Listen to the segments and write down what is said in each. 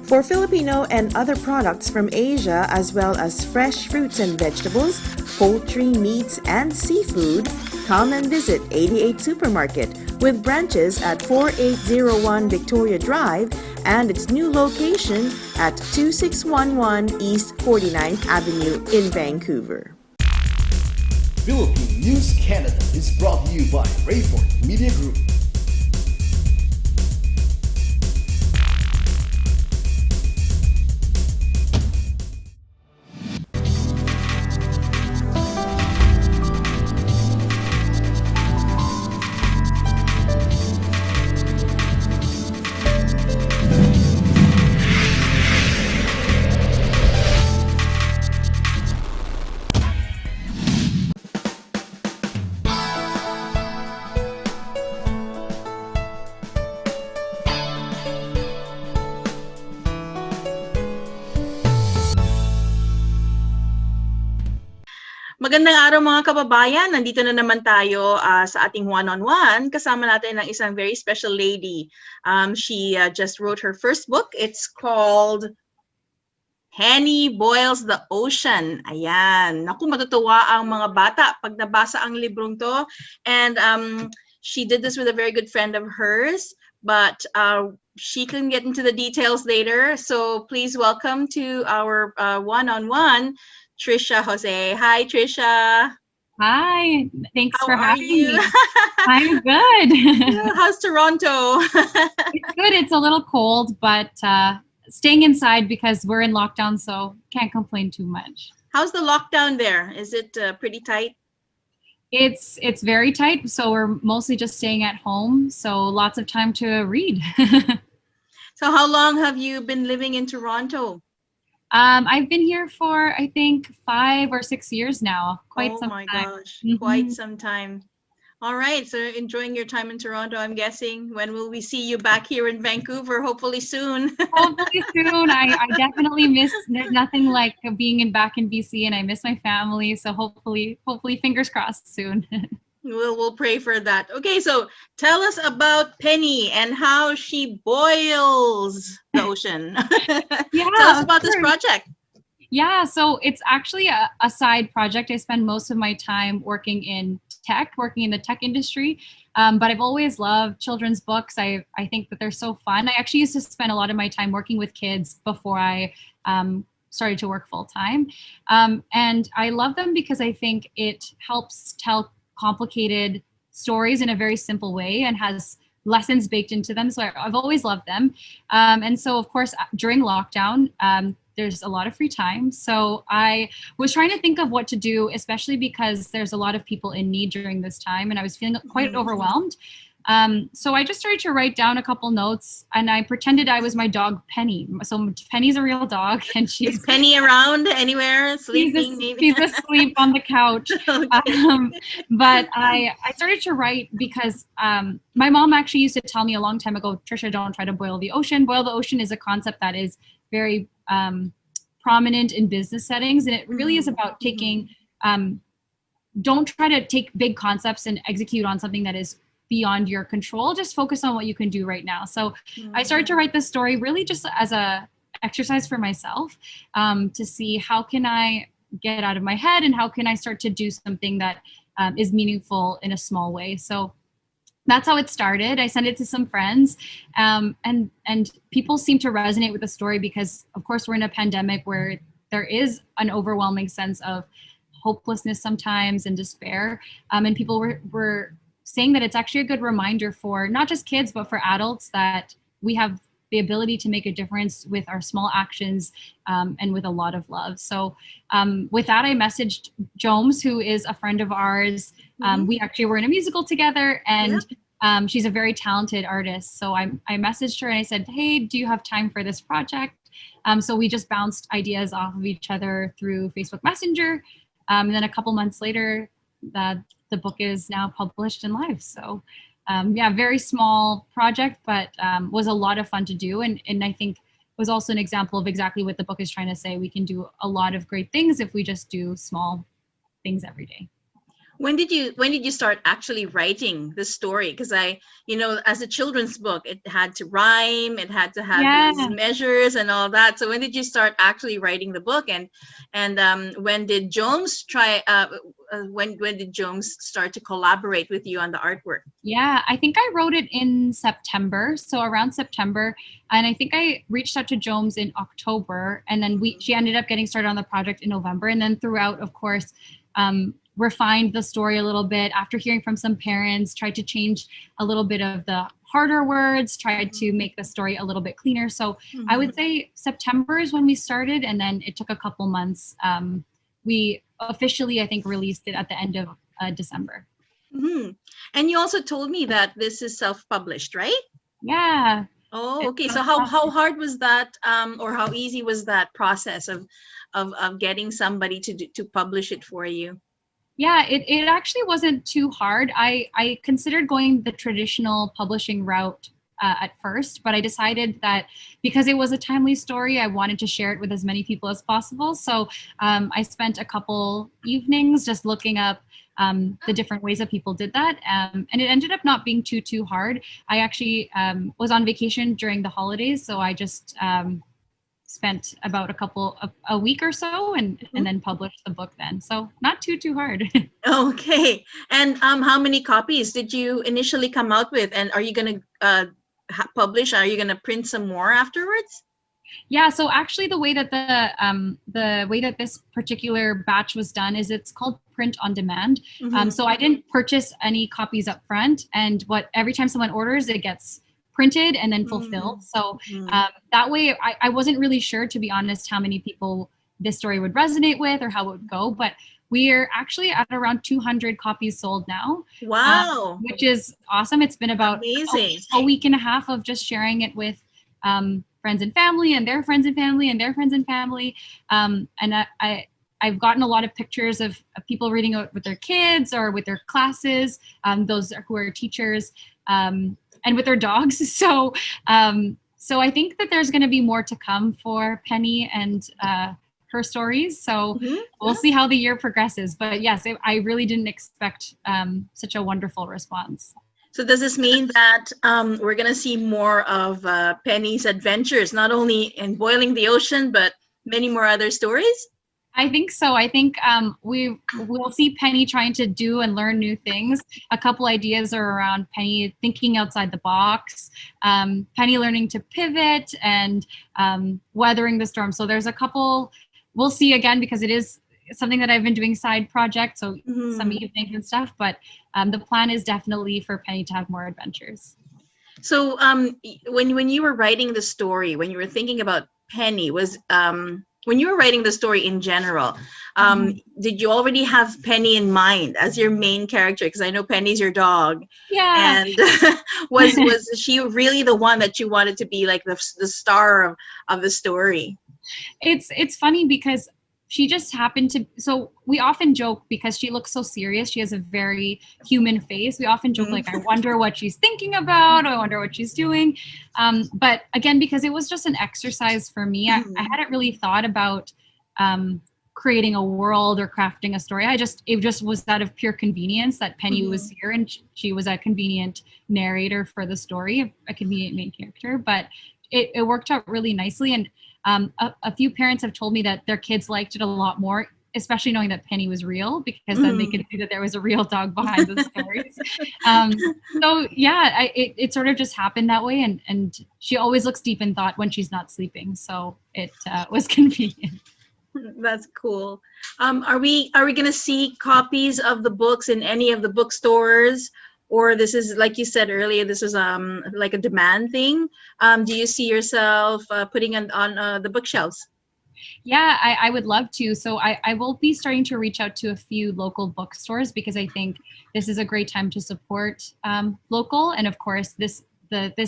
For Filipino and other products from Asia, as well as fresh fruits and vegetables, poultry, meats, and seafood, come and visit 88 Supermarket with branches at 4801 Victoria Drive and its new location at 2611 East 49th Avenue in Vancouver. Philippine News Canada is brought to you by Rayford Media Group. Magandang araw mga kababayan. Nandito na naman tayo sa ating one-on-one. Kasama natin ng isang very special lady. She just wrote her first book. It's called Penny Boils the Ocean. Ayan. Naku, matutuwa ang mga bata pag nabasa ang librong to. And she did this with a very good friend of hers. But she can get into the details later. So please welcome to our one-on-one, Trisha Jose. Hi, Trisha. Hi, thanks for having you? me. I'm good. How's Toronto? It's good. It's a little cold, but staying inside because we're in lockdown, so can't complain too much. How's the lockdown there? Is it pretty tight? It's very tight, so we're mostly just staying at home, so lots of time to read. So how long have you been living in Toronto? I've been here for, I think, 5 or 6 years now. Quite some time. Oh my gosh, quite some time. All right, so enjoying your time in Toronto, I'm guessing. When will we see you back here in Vancouver? Hopefully soon. Hopefully soon. I definitely miss, there's nothing like being back in BC, and I miss my family. So hopefully fingers crossed soon. We'll pray for that. Okay, so tell us about Penny and how she boils the ocean. Yeah, tell us about this project. Yeah, so it's actually a side project. I spend most of my time working in the tech industry, but I've always loved children's books. I think that they're so fun. I actually used to spend a lot of my time working with kids before I started to work full time. And I love them because I think it helps tell complicated stories in a very simple way and has lessons baked into them. So I've always loved them. And so, of course, during lockdown, there's a lot of free time. So I was trying to think of what to do, especially because there's a lot of people in need during this time. And I was feeling quite overwhelmed. So I just started to write down a couple notes, and I pretended I was my dog, Penny. So Penny's a real dog, and Is Penny around anywhere, sleeping? She's asleep on the couch. Okay. But I started to write because my mom actually used to tell me a long time ago, Trisha, don't try to boil the ocean. Boil the ocean is a concept that is very prominent in business settings, and it really is about taking, don't try to take big concepts and execute on something that is beyond your control. Just focus on what you can do right now. So I started to write this story really just as a exercise for myself, to see how can I get out of my head and how can I start to do something that is meaningful in a small way. So that's how it started. I sent it to some friends, and people seem to resonate with the story because, of course, we're in a pandemic where there is an overwhelming sense of hopelessness sometimes and despair. And people were saying that it's actually a good reminder for not just kids, but for adults, that we have the ability to make a difference with our small actions, and with a lot of love. So with that, I messaged Jones, who is a friend of ours. We actually were in a musical together, and she's a very talented artist. So I messaged her and I said, hey, do you have time for this project? So we just bounced ideas off of each other through Facebook Messenger. And then a couple months later, the book is now published and live. So yeah, very small project, but was a lot of fun to do. And I think was also an example of exactly what the book is trying to say. We can do a lot of great things if we just do small things every day. When did you start actually writing the story? Because as a children's book, it had to rhyme, it had to have Yeah. these measures and all that. So when did you start actually writing the book? And when did Jones try? When did Jones start to collaborate with you on the artwork? Yeah, I think I wrote it in September, so around September, and I think I reached out to Jones in October, and then she ended up getting started on the project in November, and then throughout, of course, refined the story a little bit after hearing from some parents, tried to change a little bit of the harder words, tried to make the story a little bit cleaner. So I would say September is when we started, and then it took a couple months. We officially, I think, released it at the end of December. Mm-hmm. And you also told me that this is self-published, right? Yeah. Oh, okay. So how hard was that, or how easy was that process of getting somebody to publish it for you? Yeah, it actually wasn't too hard. I considered going the traditional publishing route at first, but I decided that because it was a timely story, I wanted to share it with as many people as possible. So I spent a couple evenings just looking up the different ways that people did that. And it ended up not being too hard. I actually was on vacation during the holidays, so I just spent about a week or so and then published the book then. So not too hard. Okay. And how many copies did you initially come out with? And are you going to publish? Are you going to print some more afterwards? Yeah, so actually the way that this particular batch was done is it's called print on demand. So I didn't purchase any copies up front, and every time someone orders, it gets printed and then fulfilled. So that way I wasn't really sure, to be honest, how many people this story would resonate with or how it would go, but we're actually at around 200 copies sold now. Wow. Which is awesome. It's been about a week and a half of just sharing it with friends and family and their friends and family and their friends and family. And I've gotten a lot of pictures of people reading it with their kids or with their classes, those who are teachers, and with their dogs. So I think that there's going to be more to come for Penny and her stories. So we'll see how the year progresses. But yes, I really didn't expect such a wonderful response. So does this mean that we're going to see more of Penny's adventures, not only in boiling the ocean, but many more other stories? I think so. I think we will see Penny trying to do and learn new things. A couple ideas are around Penny thinking outside the box, Penny learning to pivot, and weathering the storm. So there's a couple. We'll see again, because it is something that I've been doing side projects, so some evenings and stuff. But the plan is definitely for Penny to have more adventures. So when you were writing the story, when you were thinking about Penny, when you were writing the story in general, did you already have Penny in mind as your main character? Because I know Penny's your dog. Yeah. And was she really the one that you wanted to be like the star of the story? It's funny because she just happened to, so we often joke because she looks so serious. She has a very human face. We often joke like, I wonder what she's thinking about. I wonder what she's doing. But again, because it was just an exercise for me, I hadn't really thought about creating a world or crafting a story. It just was out of pure convenience that Penny was here, and she was a convenient narrator for the story, a convenient main character. But it worked out really nicely. And a few parents have told me that their kids liked it a lot more, especially knowing that Penny was real, because then they could see that there was a real dog behind the stories. So yeah, it sort of just happened that way. And she always looks deep in thought when she's not sleeping. So it was convenient. That's cool. Are we going to see copies of the books in any of the bookstores? Or this is, like you said earlier, this is like a demand thing. Do you see yourself putting it on the bookshelves? Yeah, I would love to. So I will be starting to reach out to a few local bookstores, because I think this is a great time to support local. And of course, this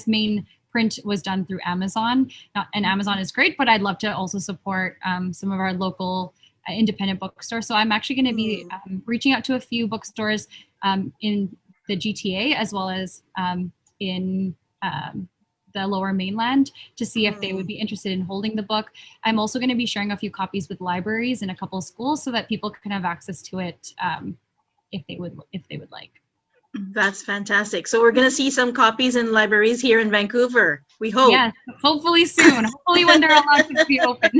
main print was done through Amazon, and Amazon is great, but I'd love to also support some of our local independent bookstores. So I'm actually going to be reaching out to a few bookstores in the GTA, as well as in the Lower Mainland, to see if they would be interested in holding the book. I'm also going to be sharing a few copies with libraries in a couple of schools so that people can have access to it if they would like. That's fantastic. So we're gonna see some copies in libraries here in Vancouver. We hope. Yes, hopefully soon. Hopefully when they're allowed to be open.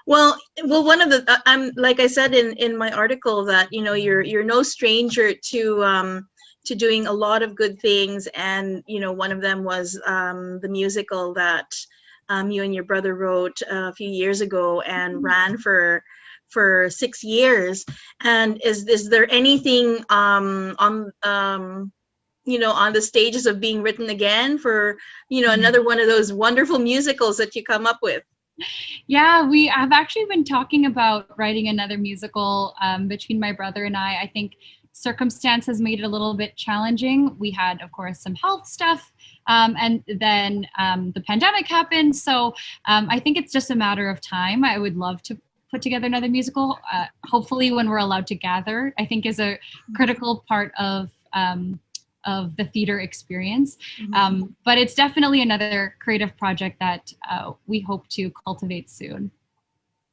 Well, one of the I'm like I said in my article that you're no stranger to doing a lot of good things, and one of them was the musical that you and your brother wrote a few years ago and ran for 6 years. And is there anything on on the stages of being written again for another one of those wonderful musicals that you come up with? Yeah, we have actually been talking about writing another musical between my brother and I. I think circumstance has made it a little bit challenging. We had, of course, some health stuff, and then the pandemic happened. So I think it's just a matter of time. I would love to put together another musical, hopefully when we're allowed to gather, I think is a critical part of the theater experience. But it's definitely another creative project that we hope to cultivate soon.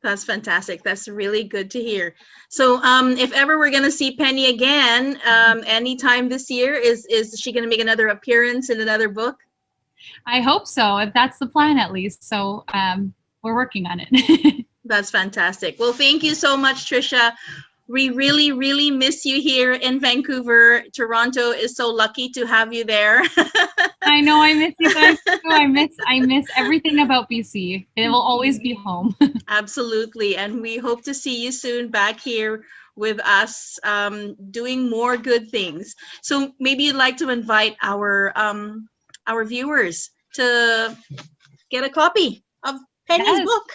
That's fantastic. That's really good to hear. So if ever we're going to see Penny again, anytime this year, is she going to make another appearance in another book? I hope so, if that's the plan at least. So we're working on it. That's fantastic. Well, thank you so much, Trisha. We really, really miss you here in Vancouver. Toronto is so lucky to have you there. I know, I miss you guys too. I miss everything about BC. It will always be home. Absolutely. And we hope to see you soon back here with us doing more good things. So maybe you'd like to invite our viewers to get a copy of Penny's book.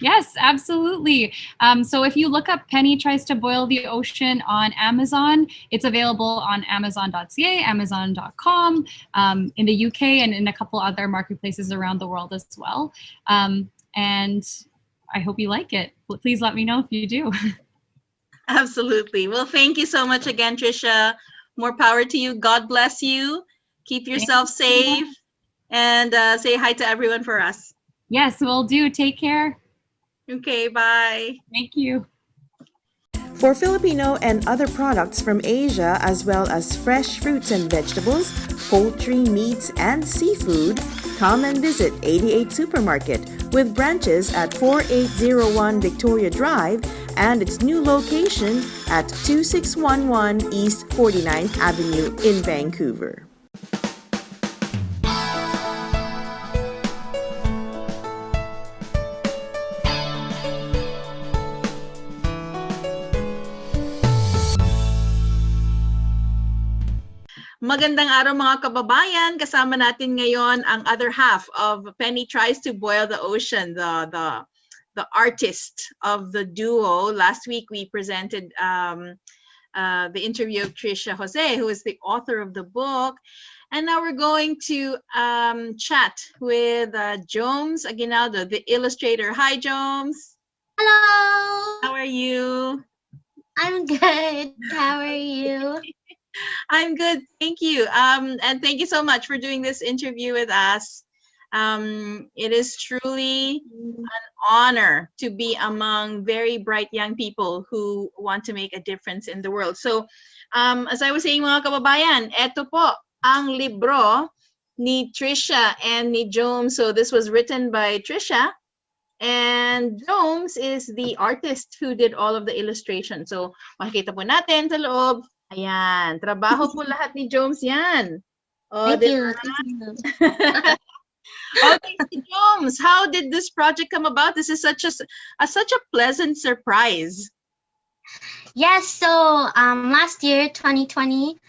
Yes, absolutely. So if you look up Penny Tries to Boil the Ocean on Amazon, it's available on Amazon.ca, Amazon.com, in the UK and in a couple other marketplaces around the world as well. And I hope you like it. Please let me know if you do. Absolutely. Well, thank you so much again, Trisha. More power to you. God bless you. Keep yourself safe. And say hi to everyone for us. Yes, will do. Take care. Okay, bye. Thank you. For Filipino and other products from Asia, as well as fresh fruits and vegetables, poultry, meats, and seafood, come and visit 88 Supermarket with branches at 4801 Victoria Drive and its new location at 2611 East 49th Avenue in Vancouver. Magandang araw mga kababayan. Kasama natin ngayon ang other half of Penny Tries to Boil the Ocean, the artist of the duo. Last week we presented the interview of Trisha Jose, who is the author of the book. And now we're going to chat with Jones Aguinaldo, the illustrator. Hi, Jones. Hello. How are you? I'm good. How are you? I'm good, thank you. And thank you so much for doing this interview with us. It is truly an honor to be among very bright young people who want to make a difference in the world. So, as I was saying mga kababayan, eto po ang libro ni Trisha and ni Jones. So this was written by Trisha, and Jones is the artist who did all of the illustration. So makikita po natin sa loob. Ayan, trabaho po lahat ni Jones yan. Oh, Thank you. Thank you. Okay, so Jones, how did this project come about? This is such a pleasant surprise. Yes, so last year, 2020,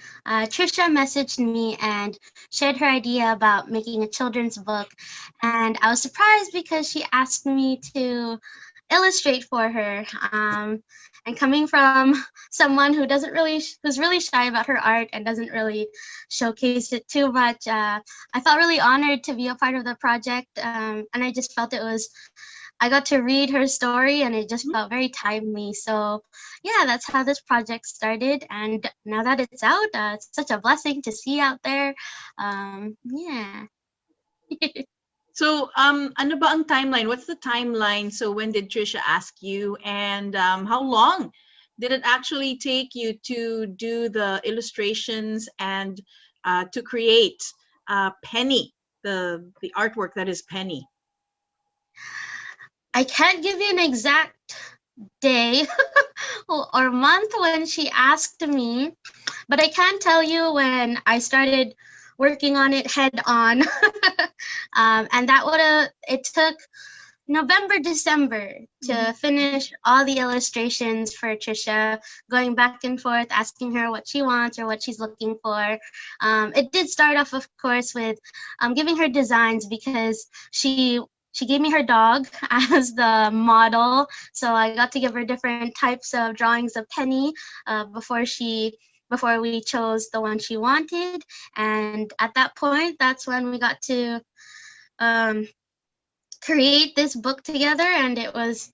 Trisha messaged me and shared her idea about making a children's book. And I was surprised because she asked me to illustrate for her. And coming from someone who's really shy about her art and doesn't really showcase it too much, I felt really honored to be a part of the project. And I just felt I got to read her story and it just felt very timely. So yeah, that's how this project started. And now that it's out, it's such a blessing to see out there. Yeah. So, ano ba ang timeline? What's the timeline? So when did Trisha ask you, and how long did it actually take you to do the illustrations and to create Penny, the artwork that is Penny? I can't give you an exact day or month when she asked me, but I can tell you when I started working on it head on. And that it took November, December to finish all the illustrations for Trisha, going back and forth, asking her what she wants or what she's looking for. It did start off, of course, with giving her designs because she gave me her dog as the model. So I got to give her different types of drawings of Penny before we chose the one she wanted. And at that point, that's when we got to create this book together, and it was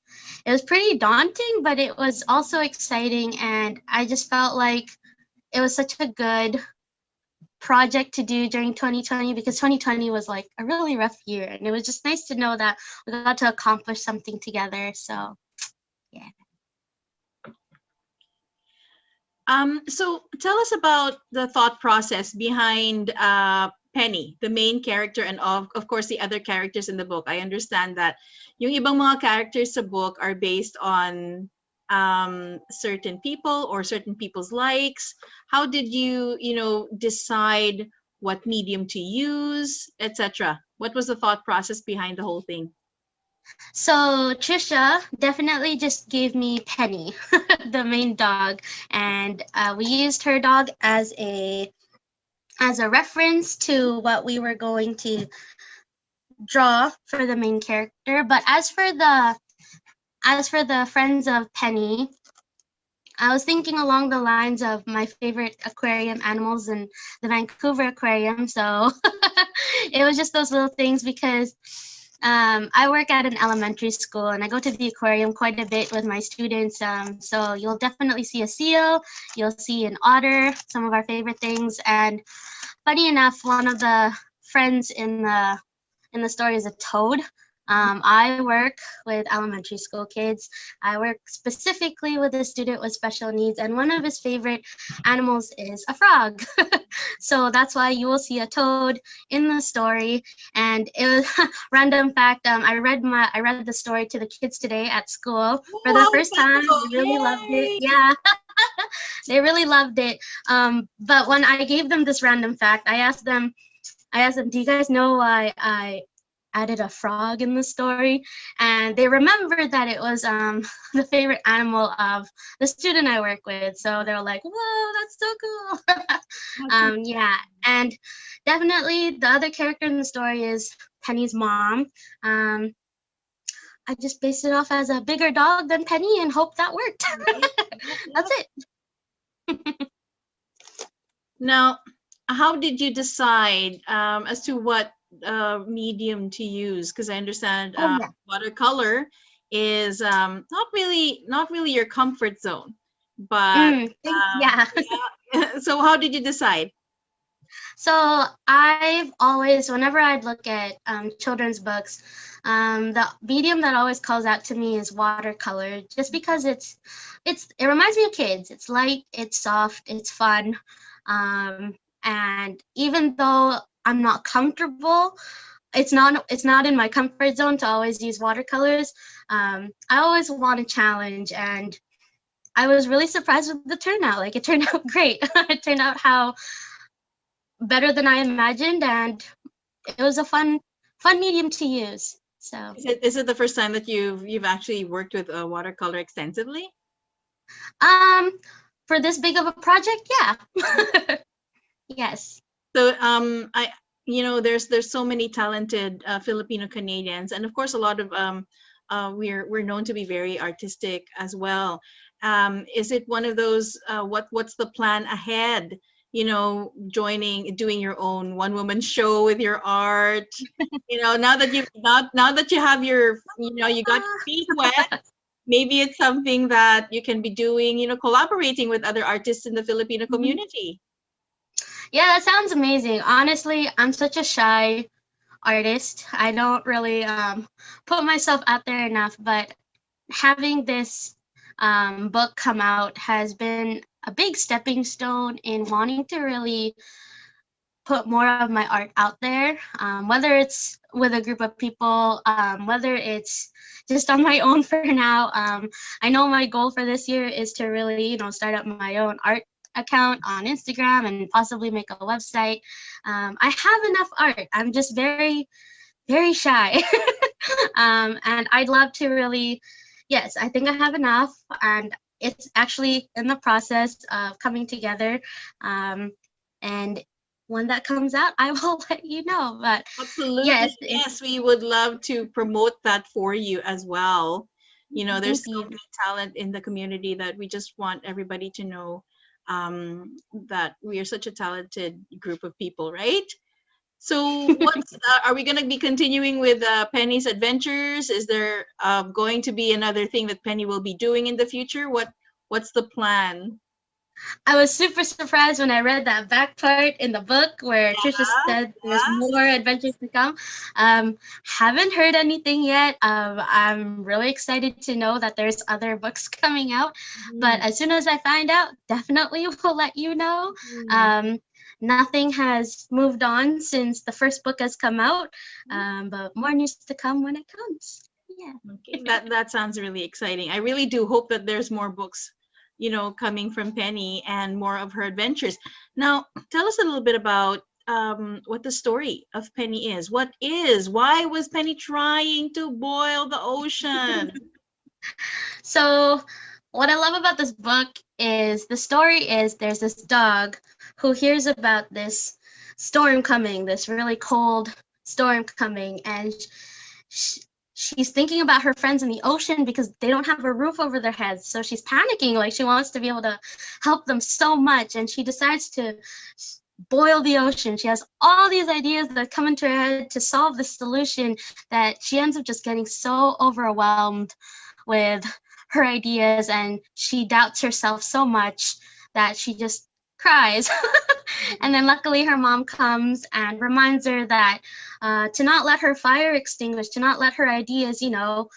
pretty daunting, but it was also exciting, and I just felt like it was such a good project to do during 2020 because 2020 was like a really rough year, and it was just nice to know that we got to accomplish something together. So yeah. So tell us about the thought process behind Penny, the main character, and of course the other characters in the book. I understand that yung ibang mga characters sa book are based on certain people or certain people's likes. How did you, decide what medium to use, etc.? What was the thought process behind the whole thing? So Trisha definitely just gave me Penny, the main dog, and we used her dog as a reference to what we were going to draw for the main character. But as for the friends of Penny, I was thinking along the lines of my favorite aquarium animals in the Vancouver Aquarium. So it was just those little things because I work at an elementary school and I go to the aquarium quite a bit with my students. So you'll definitely see a seal, you'll see an otter, some of our favorite things. And funny enough, one of the friends in the story is a toad. I work with elementary school kids. I work specifically with a student with special needs, and one of his favorite animals is a frog. So that's why you will see a toad in the story. And it was random fact. I read the story to the kids today at school for the first time. They really loved it. Yeah. They really loved it. But when I gave them this random fact, I asked them, do you guys know why I added a frog in the story? And they remembered that it was the favorite animal of the student I work with. So they were like, whoa, that's so cool. Yeah, and definitely the other character in the story is Penny's mom. I just based it off as a bigger dog than Penny and hope that worked. That's it. Now, how did you decide as to what medium to use? Because I understand watercolor is not really your comfort zone, but yeah. So how did you decide? So I've always, whenever I'd look at children's books, the medium that always calls out to me is watercolor, just because it reminds me of kids. It's light, it's soft, it's fun, and even though I'm not comfortable, it's not in my comfort zone to always use watercolors. I always want a challenge, and I was really surprised with the turnout. Like, it turned out great. It turned out better than I imagined, and it was a fun medium to use. So is it the first time that you've actually worked with watercolor extensively? For this big of a project, yeah. Yes. So there's so many talented Filipino Canadians, and of course a lot of we're known to be very artistic as well. Is it one of those what's the plan ahead? Doing your own one-woman show with your art. Now that you have your you got your feet wet, maybe it's something that you can be doing, collaborating with other artists in the Filipino community. Yeah, that sounds amazing. Honestly, I'm such a shy artist. I don't really put myself out there enough, but having this book come out has been a big stepping stone in wanting to really put more of my art out there, whether it's with a group of people, whether it's just on my own for now. I know my goal for this year is to really, start up my own art account on Instagram and possibly make a website. I have enough art. I'm just very, very shy. And I'd love to really, yes, I think I have enough. And it's actually in the process of coming together. And when that comes out, I will let you know. But Absolutely. yes, Yes, we would love to promote that for you as well. There's thank so you. many talent in the community that we just want everybody to know that we are such a talented group of people, right? So, are we going to be continuing with Penny's adventures? Is there going to be another thing that Penny will be doing in the future? What's the plan? I was super surprised when I read that back part in the book where Trisha said there's Yeah. more adventures to come. Haven't heard anything yet. I'm really excited to know that there's other books coming out. But as soon as I find out, definitely will let you know. Nothing has moved on since the first book has come out, but more news to come when it comes. Yeah. Okay, that sounds really exciting. I really do hope that there's more books, coming from Penny and more of her adventures. Now, tell us a little bit about what the story of Penny is. Why was Penny trying to boil the ocean? So, what I love about this book is the story is there's this dog who hears about this storm coming, this really cold storm coming, and she's thinking about her friends in the ocean because they don't have a roof over their heads. So she's panicking, like she wants to be able to help them so much, and she decides to boil the ocean. She has all these ideas that come into her head to solve the solution that she ends up just getting so overwhelmed with her ideas, and she doubts herself so much that she just cries. And then luckily her mom comes and reminds her that to not let her fire extinguish, to not let her ideas,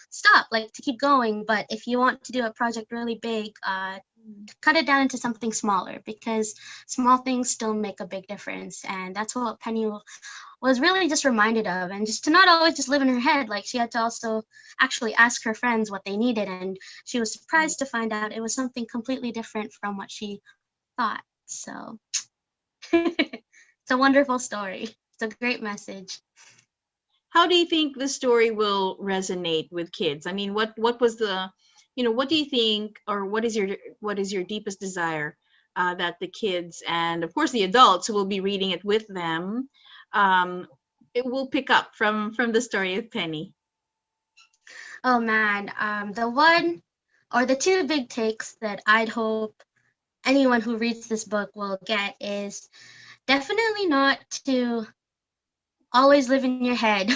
stop, like to keep going. But if you want to do a project really big, cut it down into something smaller, because small things still make a big difference. And that's what Penny was really just reminded of, and just to not always just live in her head. Like she had to also actually ask her friends what they needed, and she was surprised to find out it was something completely different from what she thought. So it's a wonderful story. It's a great message. How do you think the story will resonate with kids? I mean, what was the, what do you think, or what is your deepest desire that the kids and of course the adults who will be reading it with them, it will pick up from the story of Penny? Oh man, the one or the two big takes that I'd hope anyone who reads this book will get is definitely not to always live in your head.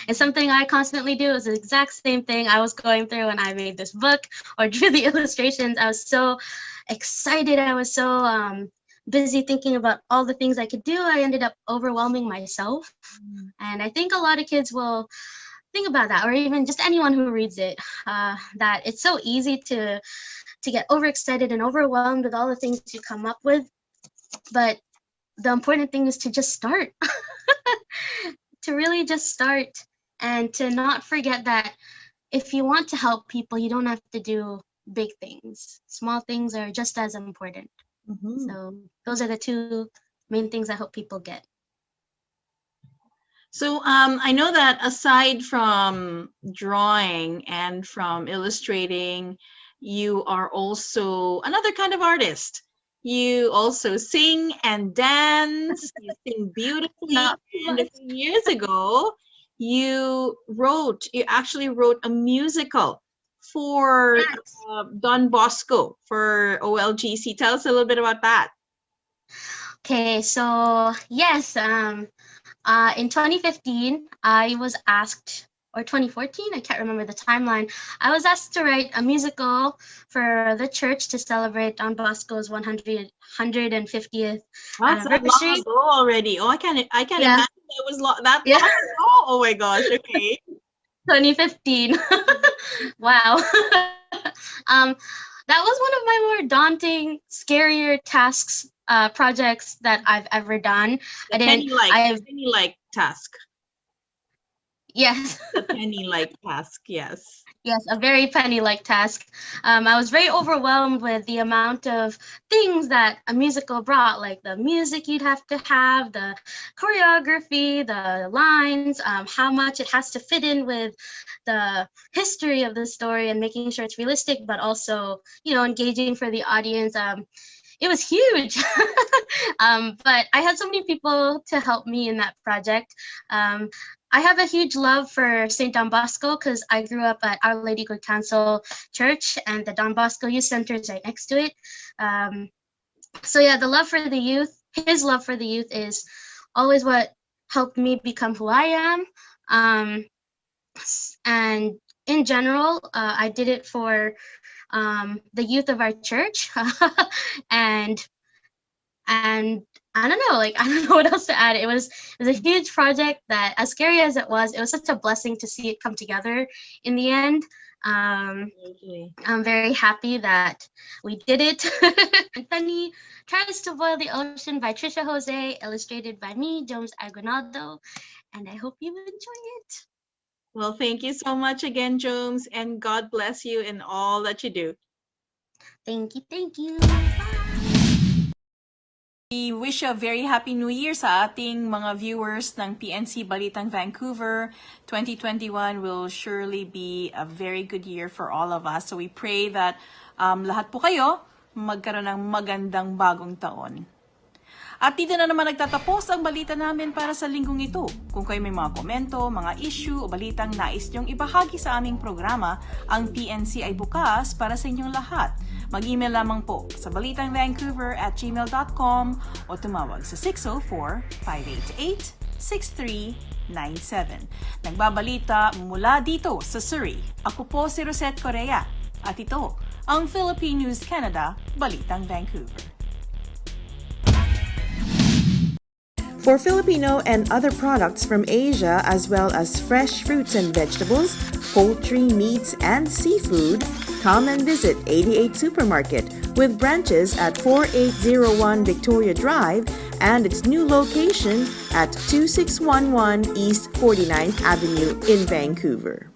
It's something I constantly do. It's the exact same thing I was going through when I made this book or drew the illustrations. I was so excited. I was so busy thinking about all the things I could do. I ended up overwhelming myself. And I think a lot of kids will think about that, or even just anyone who reads it, that it's so easy to get overexcited and overwhelmed with all the things you come up with. But the important thing is to just start, to really just start, and to not forget that if you want to help people, you don't have to do big things. Small things are just as important. So those are the two main things I hope people get. So I know that aside from drawing and from illustrating, you are also another kind of artist. You also sing and dance. You sing beautifully. And a few years ago, you actually wrote a musical for Don Bosco for OLGC. Tell us a little bit about that. Okay, so yes, in 2015, I was asked, or 2014, I can't remember the timeline, I was asked to write a musical for the church to celebrate Don Bosco's 150th That's anniversary. long ago already. Oh, I can't imagine that was that Yeah. long ago. Oh my gosh, okay. 2015. Wow. That was one of my more daunting, scarier tasks, projects that I've ever done. The I didn't. penny-like task. Yes. The penny-like task, yes. Yes, a very penny-like task. I was very overwhelmed with the amount of things that a musical brought, like the music you'd have to have, the choreography, the lines, how much it has to fit in with the history of the story and making sure it's realistic, but also, engaging for the audience. It was huge. But I had so many people to help me in that project. I have a huge love for St. Don Bosco because I grew up at Our Lady Good Counsel Church, and the Don Bosco Youth Center is right next to it. So yeah, the love for the youth, his love for the youth, is always what helped me become who I am. And in general, I did it for the youth of our church, and I don't know, I don't know what else to add. It was a huge project that, as scary as it was such a blessing to see it come together in the end. I'm very happy that we did it. And Penny Tries to Boil the Ocean by Trisha Jose, illustrated by me, Jones Aguinaldo, and I hope you enjoy it. Well, thank you so much again, Jones, and God bless you in all that you do. Thank you. Bye. We wish a very happy New Year sa ating mga viewers ng PNC Balitang Vancouver. 2021 will surely be a very good year for all of us. So we pray that lahat po kayo magkaroon ng magandang bagong taon. At dito na naman nagtatapos ang balita namin para sa linggong ito. Kung kayo may mga komento, mga issue o balitang nais niyong ibahagi sa aming programa, ang PNC ay bukas para sa inyong lahat. Mag-email lamang po sa balitangvancouver@gmail.com o tumawag sa 604-588-6397. Nagbabalita mula dito sa Surrey. Ako po si Rosette Correa at ito ang Philippine News Canada, Balitang Vancouver. For Filipino and other products from Asia, as well as fresh fruits and vegetables, poultry, meats, and seafood, come and visit 88 Supermarket with branches at 4801 Victoria Drive and its new location at 2611 East 49th Avenue in Vancouver.